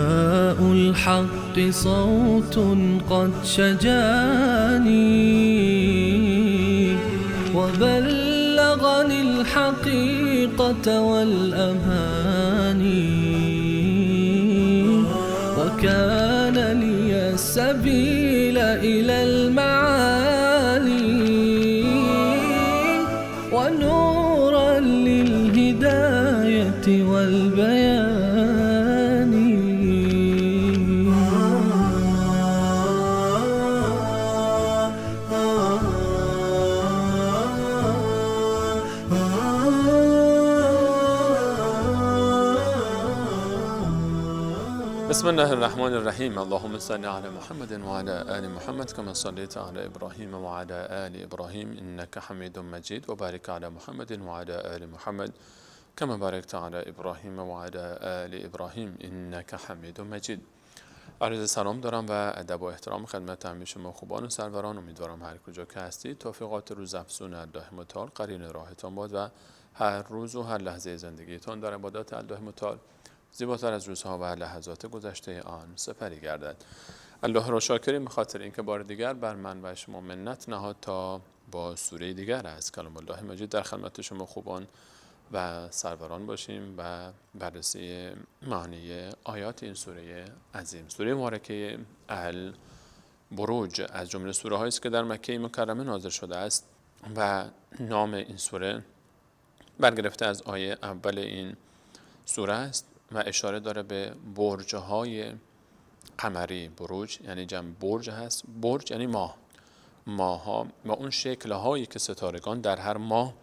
نداء الحق صوت قد شجاني وبلغني الحقيقة والأماني وكان لي السبيل إلى المعالي ونورا للهداية والبيان. بسم الله الرحمن الرحیم. اللهم صل علی محمد و علی آل محمد کما صلیت علی ابراهیم و علی آل ابراهیم انک حمید مجید و بارک علی محمد و علی آل محمد کما بارکت علی ابراهیم و علی آل ابراهیم انک حمید مجید. عرض سلام دارم و ادب و احترام خدمت همه شما خوبان و سروران. امیدوارم هر کجا که هستید توفیقات روزافزون الله متعال قرین راهتان باد و هر روز و هر لحظه زندگیتان در عبادات الله متعال زیباتر از روزها و لحظات گذشته آن سپری گردد. الله را شاکریم به خاطر اینکه بار دیگر بر من و شما منت نهاد تا با سوره دیگر از کلام الله مجید در خدمت شما خوبان و سروران باشیم و بررسی معانی آیات این سوره عظیم، سوره مبارکه البروج، از جمله سوره هایی است که در مکه مکرمه نازل شده است و نام این سوره برگرفته از آیه اول این سوره است و اشاره داره به برج‌های قمری. بروج یعنی جمع برج هست. برج یعنی ماه‌ها و اون شکل‌هایی که ستارگان در هر ماه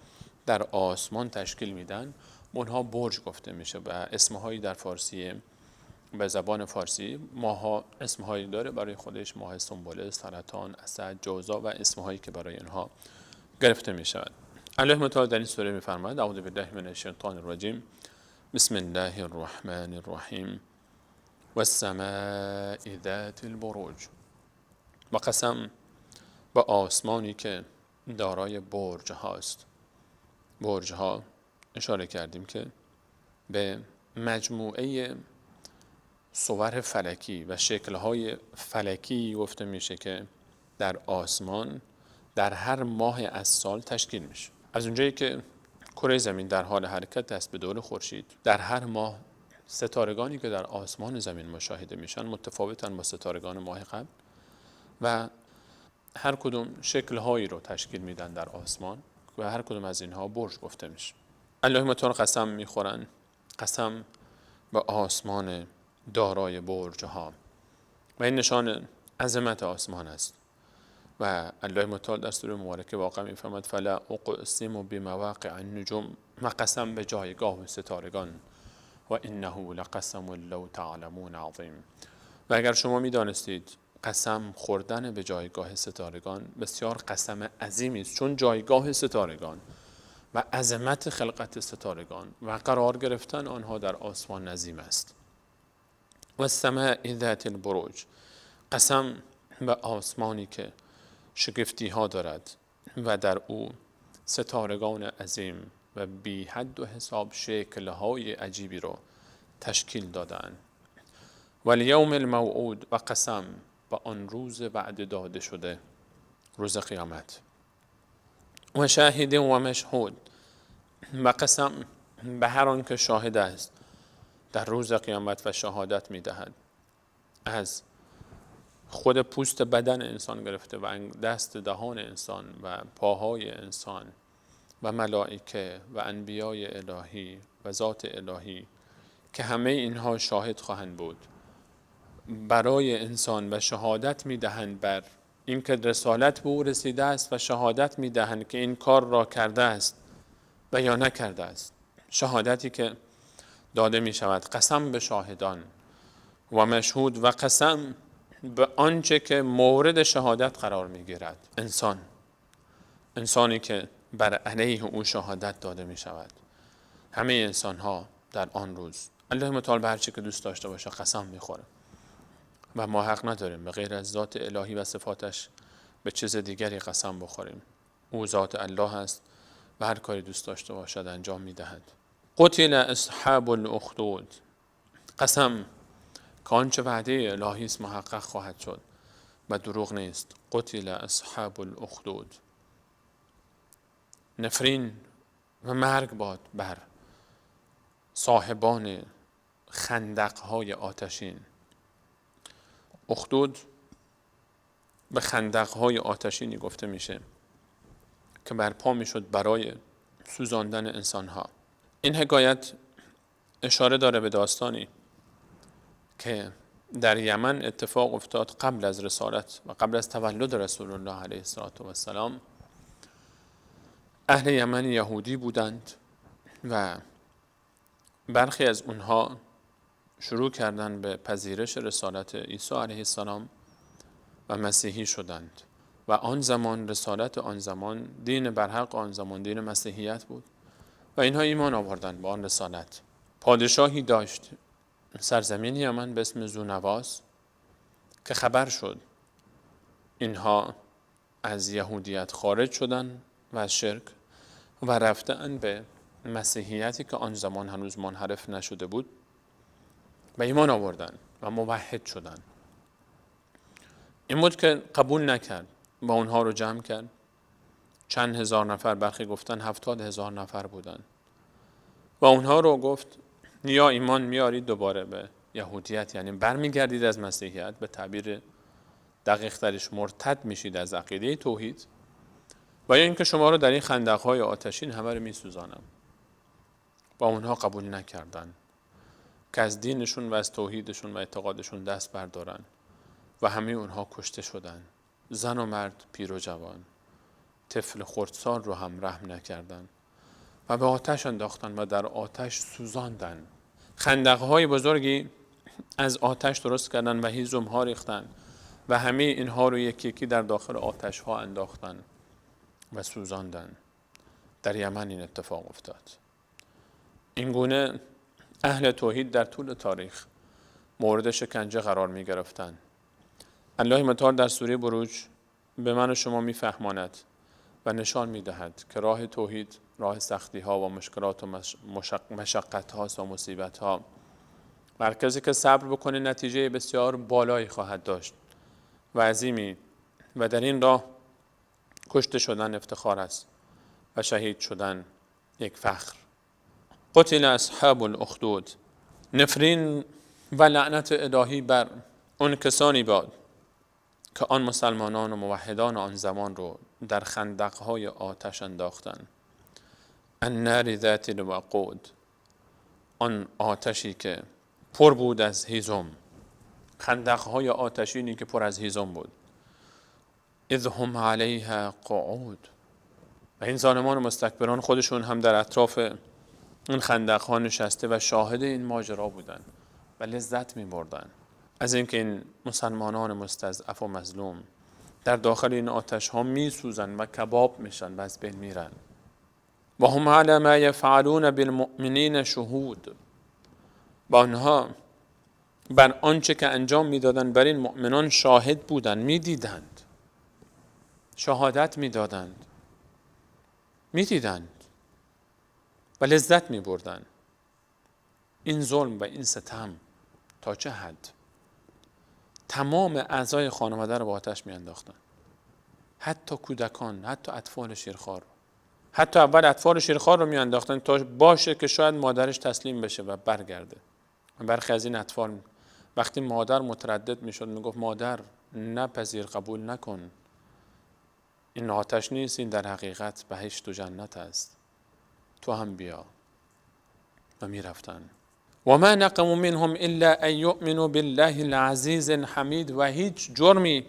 در آسمان تشکیل میدن اونها برج گفته میشه و اسمهایی در فارسی به زبان فارسی ماه‌ها اسمهایی داره برای خودش: ماه سنبله، سرطان، اسد، جوزا و اسمهایی که برای اینها گرفته میشود. الله متعال در این سوره میفرماید: اعوذ بالله من الشیطان الرجیم بسم الله الرحمن الرحیم والسماء ذات البروج. و قسم به آسمانی که دارای برج هاست. برج ها اشاره کردیم که به مجموعه صور فلکی و شکل‌های فلکی گفته میشه که در آسمان در هر ماه از سال تشکیل میشه. از اونجایی که کره زمین در حال حرکت است به دور خورشید، در هر ماه ستارگانی که در آسمان زمین مشاهده میشن متفاوتن با ستارگان ماه قبل و هر کدوم شکل‌هایی رو تشکیل میدن در آسمان و هر کدوم از اینها برج گفته میشه. الله متعال قسم میخورن، قسم به آسمان دارای برج ها و این نشان عظمت آسمان است. و الله متعال در سوره مبارکه واقع میفرماید: فلا اقسم بمواقع النجوم، و قسم به جایگاه ستارگان، و انه لقسم لو تعلمون عظیم. و اگر شما میدانستید قسم خوردن به جایگاه ستارگان بسیار قسم عظیمی است، چون جایگاه ستارگان و عظمت خلقت ستارگان و قرار گرفتن آنها در آسمان عظیم است. و السماء ذات البروج، قسم به آسمانی که شگفتی ها دارد و در او ستارگان عظیم و بی حد و حساب شکل‌های عجیبی رو تشکیل دادن. و الیوم الموعود، و قسم به آن روز وعده داده شده، روز قیامت. و شاهد و مشهود، و قسم به هر آن که شاهد است در روز قیامت و شهادت می‌دهد، از خود پوست بدن انسان گرفته و دست دهان انسان و پاهای انسان و ملائکه و انبیای الهی و ذات الهی که همه اینها شاهد خواهند بود برای انسان و شهادت میدهند بر این که رسالت به او رسیده است و شهادت میدهند که این کار را کرده است و یا نکرده است. شهادتی که داده می شود. قسم به شاهدان و مشهود، و قسم به آنچه که مورد شهادت قرار می گیرد. انسانی که بر علیه او شهادت داده می شود. همه انسان ها در آن روز الله متعال به هر چی که دوست داشته باشه قسم می خوره و ما حق نداریم به غیر از ذات الهی و صفاتش به چیز دیگری قسم بخوریم. او ذات الله است و هر کاری دوست داشته باشد انجام می دهد. قتل اصحاب الاخدود، قسم که آنچه وعده الهی است محقق خواهد شد و دروغ نیست. قتل اصحاب الاخدود. نفرین و مرگ باد بر صاحبان خندقهای آتشین. اخدود به خندقهای آتشینی گفته میشه که برپا میشد برای سوزاندن انسانها. این حکایت اشاره داره به داستانی که در یمن اتفاق افتاد قبل از رسالت و قبل از تولد رسول الله علیه السلام. اهل یمن یهودی بودند و برخی از اونها شروع کردند به پذیرش رسالت عیسی علیه السلام و مسیحی شدند و آن زمان رسالت آن زمان، دین برحق آن زمان دین مسیحیت بود و اینها ایمان آوردند به آن رسالت. پادشاهی داشت سرزمین یمن به اسم ذونواس که خبر شد اینها از یهودیت خارج شدند و از شرک و رفتند به مسیحیتی که آن زمان هنوز منحرف نشده بود و ایمان آوردند و موحد شدند. این بود که قبول نکرد، با اونها رو جمع کرد. چند هزار نفر، برخی گفتن 70,000 نفر بودند و اونها رو گفت یا ایمان میارید دوباره به یهودیت، یعنی برمیگردید از مسیحیت، به تعبیر دقیق ترش مرتد میشید از عقیده توحید، و یا اینکه شما رو در این خندقهای آتشین همه رو میسوزانم. با اونها قبول نکردن که از دینشون و از توحیدشون و اعتقادشون دست بردارن و همه اونها کشته شدن. زن و مرد، پیر و جوان، طفل خردسال رو هم رحم نکردن و به آتش انداختن و در آتش سوزاندن. خندقهای بزرگی از آتش درست کردن و هیزم ها ریختن و همه اینها رو یکی یکی در داخل آتش ها انداختن و سوزاندن. در یمن این اتفاق افتاد. این گونه اهل توحید در طول تاریخ مورد شکنجه قرار می گرفتن. الله متعال در سوره بروج به من و شما می فهماند و نشان می دهد که راه توحید راه سختی ها و مشکلات و مشقت ها و مصیبت ها، مرکزی که صبر بکنه نتیجه بسیار بالایی خواهد داشت و عظیمی، و در این راه کشته شدن افتخار است و شهید شدن یک فخر. قتل اصحاب الاخدود. نفرین و لعنت الهی بر اون کسانی باد که آن مسلمانان و موحدان آن زمان رو در خندقهای آتش انداختند. النار ذات الوقود. آن آتشی که پر بود از هیزم، خندقهای آتشینی که پر از هیزم بود. اذ هم علیها قعود. و این ظالمان و مستکبران خودشون هم در اطراف این خندقها نشسته و شاهد این ماجرا بودن و لذت می بردن از اینکه این مسلمانان مستضعف و مظلوم در داخل این آتش ها می سوزن و کباب میشن و از بین میرن. و هم علی ما یفعلون بالمؤمنین شهود. با آنها بر آنچه که انجام میدادند بر این مؤمنان شاهد بودند، میدیدند، شهادت میدادند، میدیدند و لذت میبردند. این ظلم و این ستم تا چه حد؟ تمام اعضای خانواده رو با آتش میانداختن، حتی کودکان، حتی اطفال شیرخوار، حتی اول اطفال شیرخوار رو میانداختن تا باشه که شاید مادرش تسلیم بشه و برگرده. برخی از این اطفال وقتی مادر متردد میشد میگفت مادر نپذیر، قبول نکن، این آتش نیست، این در حقیقت بهشت و جنت است، تو هم بیا. و میرفتن. و ما نقموا منهم الا ان یؤمنوا بالله العزیز الحمید. و هیچ جرمی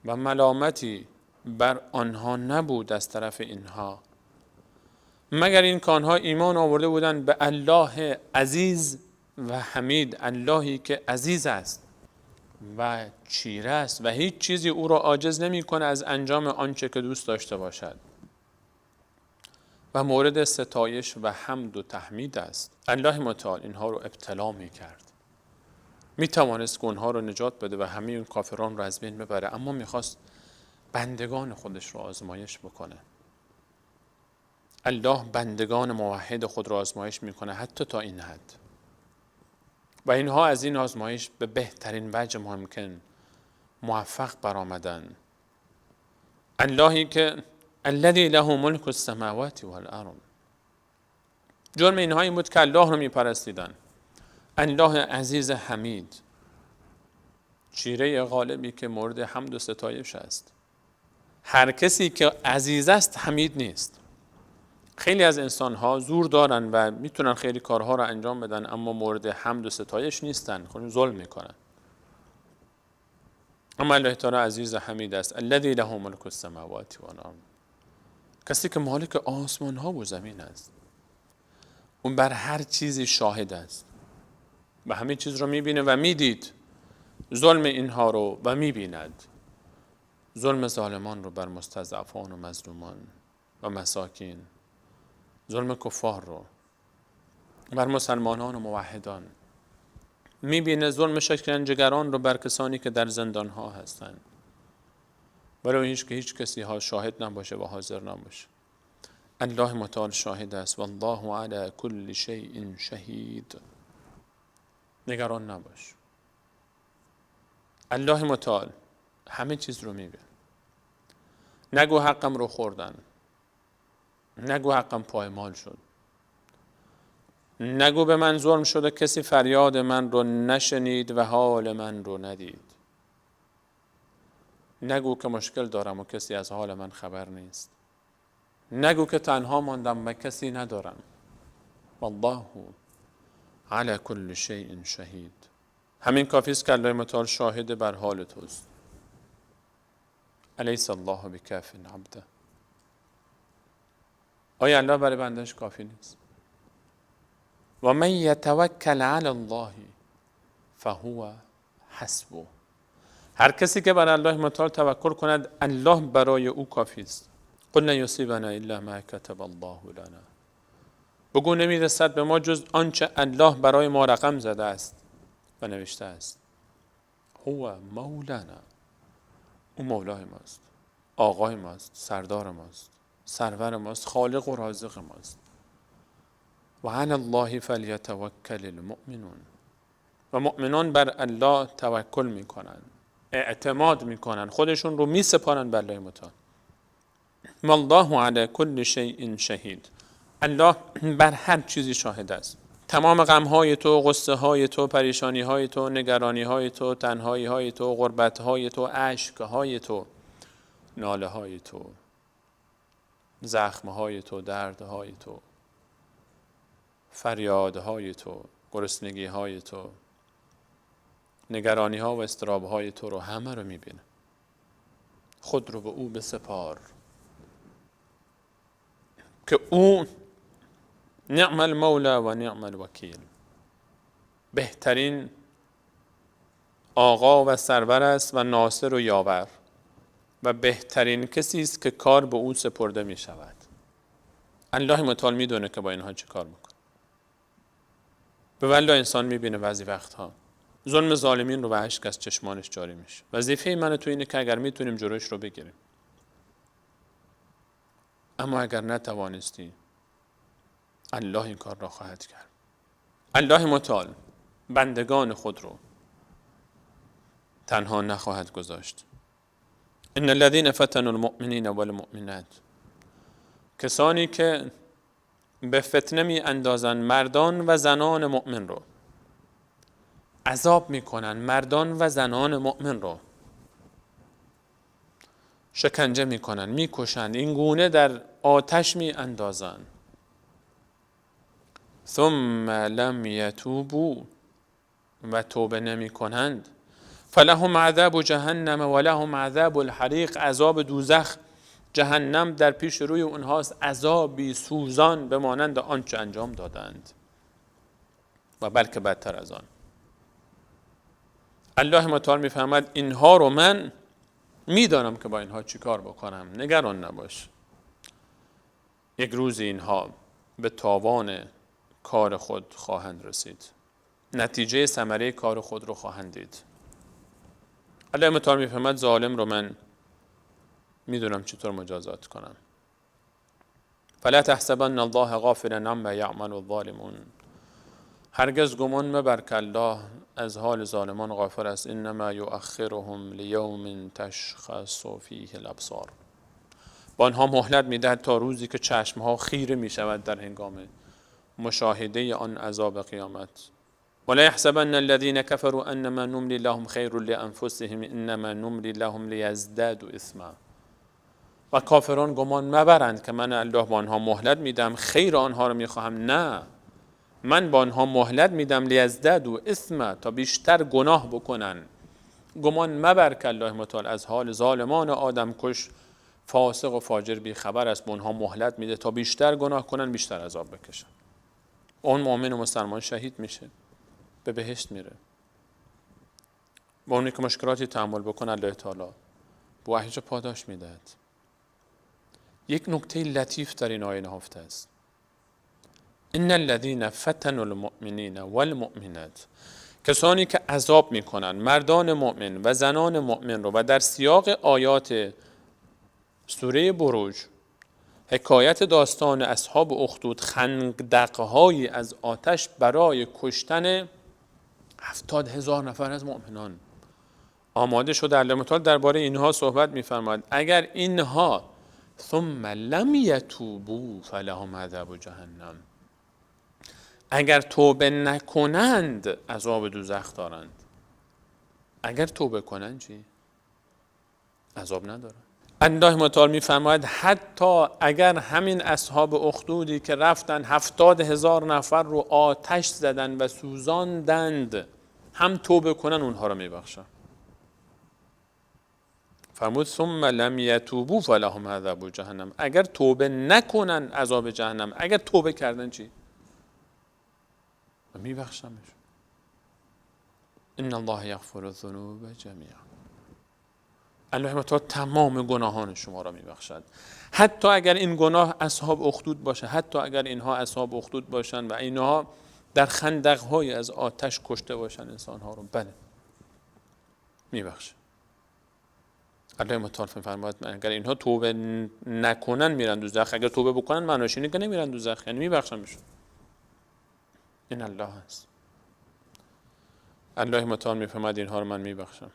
و ملامتی بر آنها نبود از طرف اینها مگر این که آنها ایمان آورده بودند به الله عزیز و حمید، اللهی که عزیز است و چیره است و هیچ چیزی او را عاجز نمی کنه از انجام آنچه که دوست داشته باشد و مورد ستایش و حمد و تحمید است. الله متعال اینها رو ابتلا می کرد. می توانست که اونها رو نجات بده و همه اون کافران رو از بین ببره، اما می خواست بندگان خودش رو آزمایش بکنه. الله بندگان موحد خود رو آزمایش می کنه حتی تا این حد. و اینها از این آزمایش به بهترین وجه ممکن موفق برآمدن. اللهی که الذی له ملک السماوات والارض، جرم اینها این بود که الله رو میپرستیدن. الله عزیز حمید، چیره غالبی که مورد حمد و ستایش است. هر کسی که عزیز است حمید نیست. خیلی از انسان‌ها زور دارن و میتونن خیلی کارها رو انجام بدن، اما مورد حمد و ستایش نیستن، خود ظلم میکنن. اما الله تعالی عزیز حمید است. الذی له ملک السماوات والارض، کسی که مالک آسمان ها و زمین است. اون بر هر چیزی شاهد است و همه چیز رو میبینه و میدید ظلم اینها رو و میبیند ظلم ظالمان رو بر مستضعفان و مظلومان و مساکین، ظلم کفار رو بر مسلمانان و موحدان، میبینه ظلم شکنجهگران رو بر کسانی که در زندان ها هستند، برای هیچ کسی ها شاهد نباشه و حاضر نباشه. الله متعال شاهد است. والله علی کل شیء شهید، نگران نباش. الله متعال همه چیز رو میبینه. نگو حقم رو خوردن، نگو حقم پایمال شد، نگو به من ظلم شده کسی فریاد من رو نشنید و حال من رو ندید. نگو که مشکل دارم و کسی از حال من خبر نیست. نگو که تنها ماندم و کسی ندارم. والله علی کل شیء شهید. همین کافی است که الله متعال شاهد بر حال توست. الیس الله بکاف عبده، آیا الله برای بندش کافی نیست؟ و من یتوکل علی الله فهو حسبه، هر کسی که بر الله متعال توکل کند الله برای او کافی است. قل لن یصیبنا الا ما کتب الله لنا، بگو نمیرسد به ما جز آنچه الله برای ما رقم زده است و نوشته است. هو مولانا، او مولای ماست، آقای ماست، سردار ماست، سرور ماست، خالق و رازق ماست. و علی الله فلیتوکل المؤمنون، و مؤمنان بر الله توکل میکنن، اعتماد میکنن، خودشون رو میسپارن بر الله متعال. والله علی کل شیء شهید، الله بر هر چیزی شاهد است. تمام غمهای تو، غصه های تو، پریشانی های تو، نگرانی های تو، تنهایی های تو، غربت های تو، اشک های تو، ناله های تو، زخم های تو، درد های تو، فریاد های تو، گرسنگی های تو، نگرانی ها و اضطراب های تو رو همه رو میبینه. خود رو به او بسپار که او نعم المولا و نعم الوکیل، بهترین آقا و سرور است و ناصر و یاور و بهترین کسی است که کار به او سپرده می شود. الله متعال می دونه که با اینها چه کار میکنه. به والله انسان می بینه بعضی وقتها ظلم ظالمین رو به اشک از چشمانش جاری میشه. وظیفه من تو اینه که اگر میتونیم جلوش رو بگیریم، اما اگر نتوانستی الله این کار را خواهد کرد. الله متعال بندگان خود رو تنها نخواهد گذاشت. ان الذين فتنوا المؤمنین والمؤمنات، کسانی که به فتنه می اندازن مردان و زنان مؤمن رو، عذاب میکنن مردان و زنان مؤمن رو، شکنجه میکنن، میکشن، این گونه در آتش می اندازن. ثم لم یتوبوا، و توبه نمی کنند، فلهم عذاب جهنم و لهم عذاب الحریق، عذاب دوزخ جهنم در پیش روی اونهاست، عذابی سوزان به مانند آنچه انجام دادند و بلکه بدتر از آن. الله متعال میفهمد اینها رو من میدانم که با اینها چی کار بکنم، نگران نباش. یک روز اینها به تاوان کار خود خواهند رسید، نتیجه ثمره کار خود رو خواهند دید. الله متعال میفهمد ظالم رو من میدونم چطور مجازات کنم. فلا تحسبن الله غافلا عما یعمل الظالمون، هرگز گمان مبر که الله از حال ظالمان غافل است. انما یؤخرهم لیوم تشخص فیه الابصار. با آنها مهلت میدهد تا روزی که چشمها خیره میشود در هنگام مشاهده آن عذاب قیامت. ولا يحسبن الذين كفروا انما نملي لهم خير لانفسهم انما نملي لهم ليزدادوا اثما. و کافران گمان مبرند که من الله با آنها مهلت میدم خیر آنها رو میخواهم. نه، من با آنها مهلت میدم لیزدادوا اثما، تا بیشتر گناه بکنن. گمان مبر که الله متعال از حال ظالمان آدم کش فاسق و فاجر بی خبر است. به آنها مهلت میده تا بیشتر گناه کنن، بیشتر عذاب بکشن. اون مؤمن و مسلمان شهید میشه، به بهشت میره. با اونی که مشکلاتی تحمل بکنه الله تعالی به وحیش پاداش میدهد. یک نکته لطیف در این آیه نهفته است. ان الذين فتنوا المؤمنین والمؤمنات، کسانی که عذاب میکنن مردان مؤمن و زنان مؤمن رو، و در سیاق آیات سوره بروج حکایت داستان اصحاب اخدود، خندق‌هایی از آتش برای کشتن 70,000 نفر از مؤمنان آماده شده. الله متعال درباره اینها صحبت می‌فرماید اگر اینها ثم لم یتوبوا فلهم عذاب جهنم، اگر توبه نکنند عذاب دوزخ دارند. اگر توبه کنند چی؟ عذاب ندارند. الله متعال می‌فرماید حتی اگر همین اصحاب اخدودی که رفتن 70,000 نفر رو آتش زدن و سوزاندند هم توبه کنن، اونها رو میبخشن. فرمود ثم لم یتوبوا فلهم عذاب جهنم، اگر توبه نکنن عذاب جهنم. اگر توبه کردن چی؟ میبخشمش. ان الله یغفر الذنوب جمیعا. الله متعال تمام گناهان شما را میبخشد، حتی اگر این گناه اصحاب اخدود باشه، حتی اگر اینها اصحاب اخدود باشن و اینها در خندق‌های از آتش کشته باشن انسان‌ها رو، بله میبخشه. الله متعال فرماید اگر اینها توبه نکنن میرن دوزخ، اگر توبه بکنن معناش اینه که نمیرن دوزخ، یعنی میبخشمشون. این الله است. الله متعال میفرماید اینها رو من میبخشم.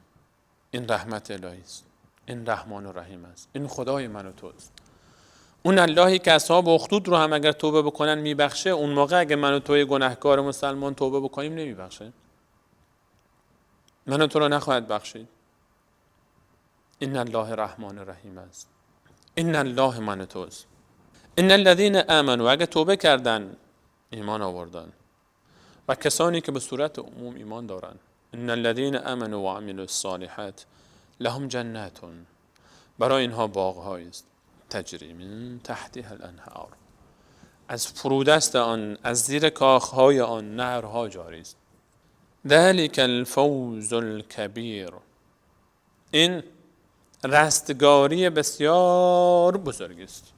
این رحمت الهی است. این رحمان و رحیم است. این خدای من و توست. اون اللهی که اصحاب اخدود رو هم اگر توبه بکنن میبخشه، اون موقع اگر من و توی گناهکار مسلمان توبه بکنیم نمیبخشه؟ من و تو رو نخواهد بخشید. این الله رحمان و رحیم است. این الله من و توست. ان الذين آمنوا، اگر توبه کردن، ایمان آوردن، و کسانی که به صورت عموم ایمان دارن، ان الذين آمنوا وعملوا الصالحات لهم جنات، برای اینها باغ‌هایی است تجری من تحتها الانهار، از فرودست آن، از زیر کاخهای آن نهرها جاری است. ذلك الفوز الكبیر، این رستگاری بسیار بزرگ است.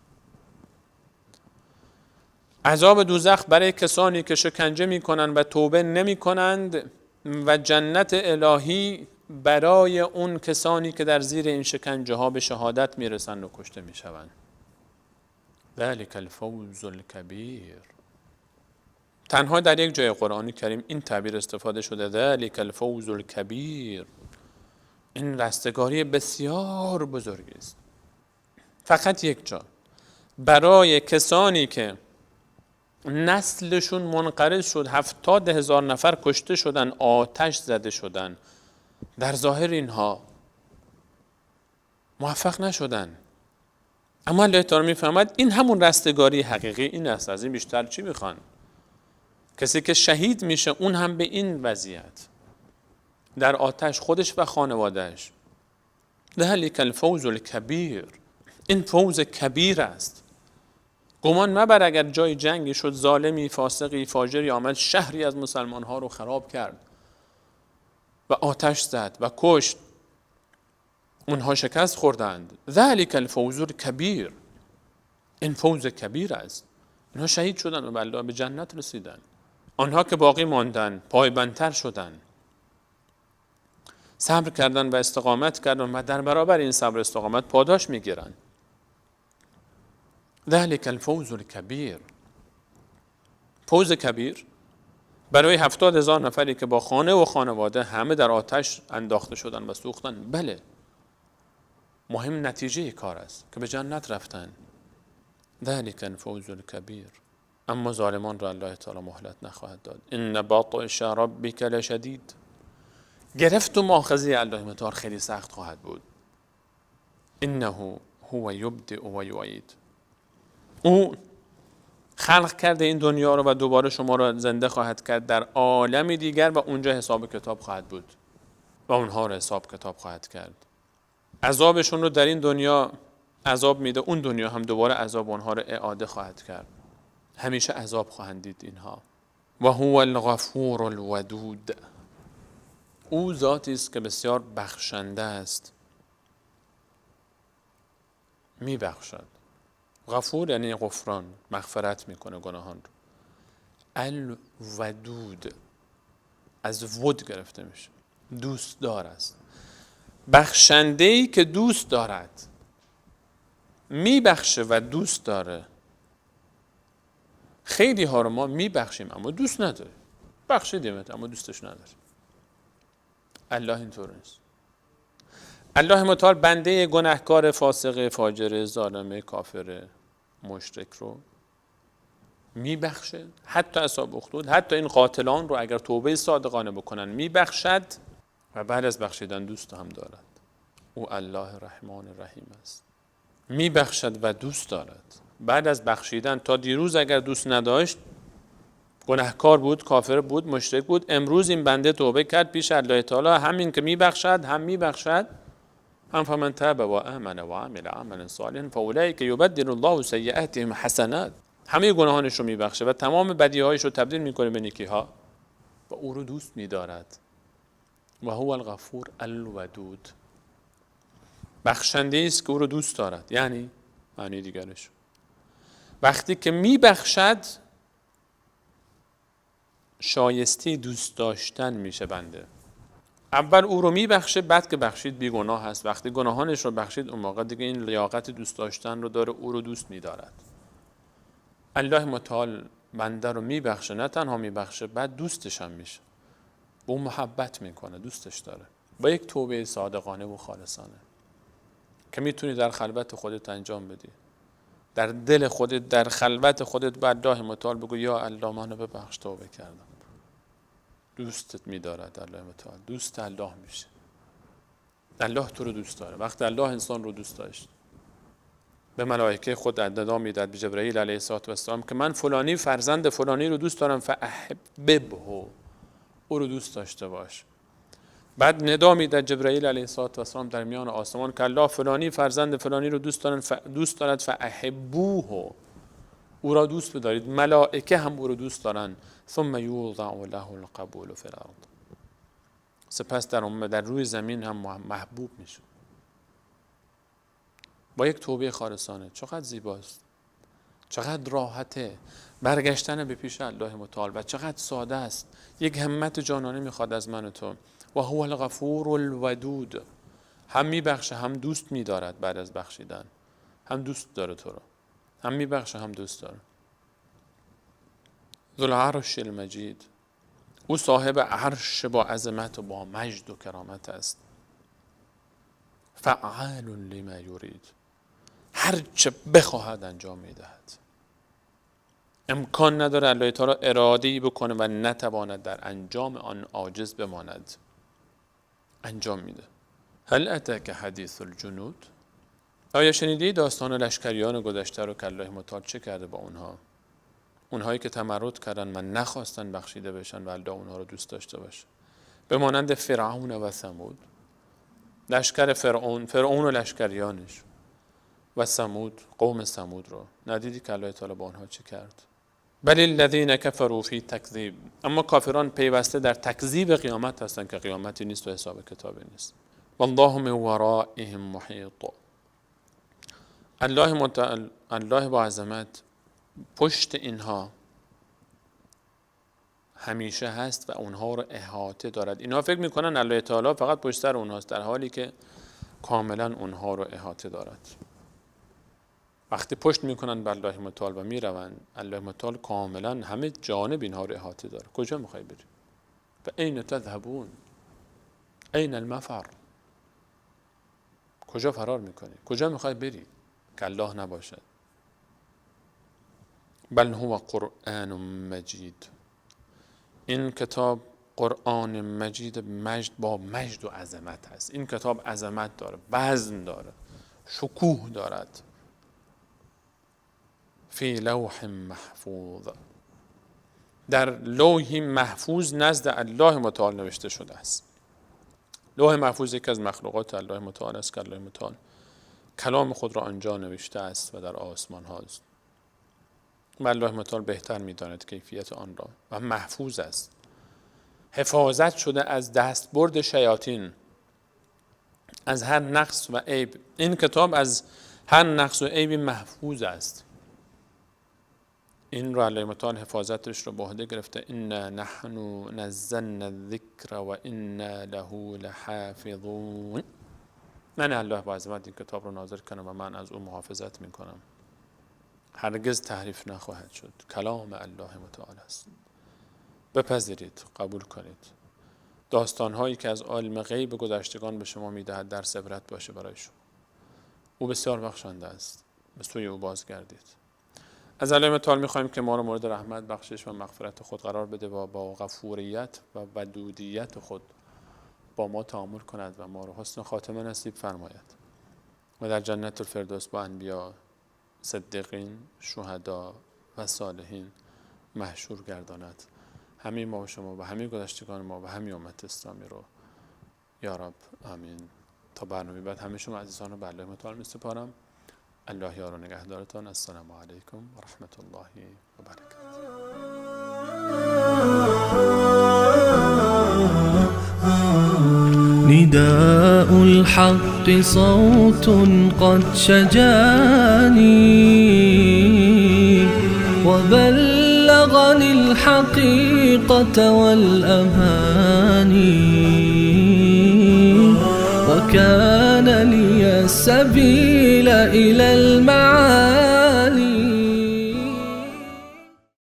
عذاب دوزخ برای کسانی که شکنجه میکنند و توبه نمیکنند، و جنت الهی برای اون کسانی که در زیر این شکنجه ها به شهادت میرسند و کشته میشوند. ذلك الفوز الكبیر. تنها در یک جای قرآن کریم این تعبیر استفاده شده، ذلك الفوز الكبیر، این رستگاری بسیار بزرگی است. فقط یک جا، برای کسانی که نسلشون منقرض شد، 70,000 نفر کشته شدن، آتش زده شدن، در ظاهر اینها موفق نشدن، اما الله تعالی میفهمد این همون رستگاری حقیقی این است. از این بیشتر چی میخوان؟ کسی که شهید میشه اون هم به این وضعیت در آتش، خودش و خانوادهش. ذلک الفوز الکبیر، این فوز کبیر است. گمان مبر اگر جای جنگی شد، ظالمی، فاسقی، فاجری آمد شهری از مسلمان ها رو خراب کرد و آتش زد و کشت، اونها شکست خوردند. ذلک الفوز الکبیر، این فوز کبیر است. اونها شهید شدند و بالله به جنت رسیدند. آنها که باقی ماندن پایبندتر شدند، صبر کردند و استقامت کردند و در برابر این صبر استقامت پاداش میگیرند. ذلك الفوز الكبیر، فوز کبیر برای 70,000 نفری که با خانه و خانواده همه در آتش انداخته شدن و سوختن، بله، مهم نتیجه کار است که به جنت رفتن. ذلک الفوز الکبیر. اما ظالمان را الله تعالی مهلت نخواهد داد. ان بطش ربک لشدید. گرفت و مؤاخذه الله متعال خیلی سخت خواهد بود. انه هو یبدئ و یعید. او خلق کرده این دنیا رو و دوباره شما رو زنده خواهد کرد در عالمی دیگر و اونجا حساب کتاب خواهد بود و اونها رو حساب کتاب خواهد کرد. عذابشون رو در این دنیا عذاب میده، اون دنیا هم دوباره عذاب اونها رو اعاده خواهد کرد. همیشه عذاب خواهند دید اینها. و هو الغفور الودود. او ذاتی است که بسیار بخشنده است، میبخشد. غفور یعنی غفران، مغفرت میکنه گناهان رو. الودود از ود گرفته میشه، دوست دار است. بخشنده‌ای که دوست دارد، میبخشه و دوست داره. خیلی ها رو ما میبخشیم اما دوست نداره، بخشیدیمت اما دوستش نداره. الله اینطور نیست. الله متعال بنده گناهکار، فاسق، فاجر، ظالم، کافر، مشرک رو میبخشه، حتی اصحاب اخدود، حتی این قاتلان رو اگر توبه صادقانه بکنن میبخشد و بعد از بخشیدن دوست هم دارد. او الله رحمان رحیم است، میبخشد و دوست دارد. بعد از بخشیدن، تا دیروز اگر دوست نداشت، گناهکار بود، کافر بود، مشرک بود، امروز این بنده توبه کرد پیش الله تعالی، همین که میبخشد هم میبخشد. هم فمن تاب و آمن و عمل عملا صالحا فاولئک یبدل الله سیئاتهم حسنات. همه گناهانش رو میبخشه و تمام بدیهایش رو تبدیل میکنه به نیکیها و او رو دوست میدارد. و هو الغفور الودود. بخشنده است که او رو دوست دارد. یعنی معنی دیگرش، وقتی که میبخشد شایسته دوست داشتن میشه بنده. اول او رو میبخشه، بعد که بخشید بیگناه هست. وقتی گناهانش رو بخشید اون موقع دیگه این لیاقت دوست داشتن رو داره، او رو دوست میدارد. الله متعال بنده رو میبخشه، نه تنها میبخشه بعد دوستش هم میشه، به اون محبت میکنه، دوستش داره، با یک توبه صادقانه و خالصانه که میتونی در خلوت خودت انجام بدی. در دل خودت، در خلوت خودت به الله متعال بگو یا الله منو ببخش، توبه کردم. دوستت می‌دارد الله متعال، دوست الله میشه. الله تو رو دوست داره. وقتی الله انسان رو دوست داشت، به ملائکه خود ندا میداد، به جبرئیل علیه السلام که من فلانی فرزند فلانی رو دوست دارم، فاحببه، او رو دوست داشته باش. بعد ندا میداد جبرئیل علیه السلام در میان آسمان که الله فلانی فرزند فلانی رو دوست دارد، فاحبوه، او را دوست بدارید. ملائکه هم او را دوست دارند. ثم یوضع له القبول فی الارض. سپس در روی زمین هم محبوب میشه با یک توبه خالصانه. چقدر زیباست، چقدر راحته برگشتن به پیش الله متعال و چقدر ساده است. یک همت جانانه میخواد از من و تو. و هو الغفور الودود. هم میبخشه هم دوست میدارد. بعد از بخشیدن هم دوست داره تو رو، هم میبخشه هم دوست داره. ذوالعرش المجید. او صاحب عرش با عظمت و با مجد و کرامت است. فعال لما یرید. هر چه بخواهد انجام میدهد. امکان نداره الله تعالی اراده‌ای بکنه و نتواند در انجام آن عاجز بماند. انجام میده. هل اتاک حدیث الجنود؟ آیا شنیدی داستان لشکریان گذشته رو که الله متعال چه کرده با اونها؟ اونهایی که تمرد کردن و نخواستن بخشیده بشن و الله اونها رو دوست داشته باشه. به مانند فرعون و ثمود. لشکر فرعون و لشکریانش و ثمود، قوم ثمود رو ندیدی که الله تعالی با اونها چه کرد؟ بل الذین کفروا فی تکذیب. اما کافران پیوسته در تکذیب قیامت هستن که قیامتی نیست و حساب کتابی نیست. والله من ورائهم محیط. الله با عظمت پشت اینها همیشه هست و اونها رو احاطه دارد. اینها فکر میکنن الله تعالی فقط پشت سر اونهاست، در حالی که کاملا اونها رو احاطه دارد. وقتی پشت میکنن به الله متعال و میروند، الله متعال کاملا همه جانب اینها رو احاطه داره. کجا میخوای بری؟ فأین تذهبون؟ این المفر؟ کجا فرار میکنی؟ کجا میخوای بری که الله نباشد؟ بل هو قرآن مجید. این کتاب قرآن مجید، مجد با مجد و عظمت هست. این کتاب عظمت داره، وزن داره، شکوه دارد. فی لوح محفوظ، در لوحی محفوظ نزد الله متعال نوشته شده است. لوح محفوظ یکی از مخلوقات الله متعال است که الله متعال کلام خود را آنجا نوشته است و در آسمان هاست. و الله متعال بهتر می‌داند کیفیت آن را و محفوظ است، حفاظت شده از دستبرد شیاطین، از هر نقص و عیب. این کتاب از هر نقص و عیبی محفوظ است. این را الله متعال حفاظتش رو به عهده گرفته. انا نحن نزلنا الذکر و انا له لحافظون. من الله با عظمت این کتاب رو نازل کنم و من از او محافظت میکنم. هرگز تحریف نخواهد شد. کلام الله متعال است. بپذیرید، قبول کنید. داستانهایی که از عالم غیب گذشتگان به شما میدهد درس عبرت باشه برای شما. او بسیار بخشنده است. به سوی او بازگردید. از الله متعال میخوایم که ما رو مورد رحمت، بخشش و مغفرت خود قرار بده و با غفوریت و ودودیت خود با ما تعامل کند و ما رو حسن خاتمه نصیب فرماید و در جنت الفردوس با انبیا، صدیقین، شهدا و صالحین محشور گرداند. همه ما و شما و همه گذشتگان ما و همه امت اسلامی رو یا رب آمین. تا برنامه بعد همه شما عزیزان رو به الله متعال میسپارم. الله یار و نگهدارتان. السلام علیکم و رحمت الله و برکاته. نداء الحق صوت قد شجاني وبلغني الحقيقة والأماني وكان لي السبيل إلى المعاني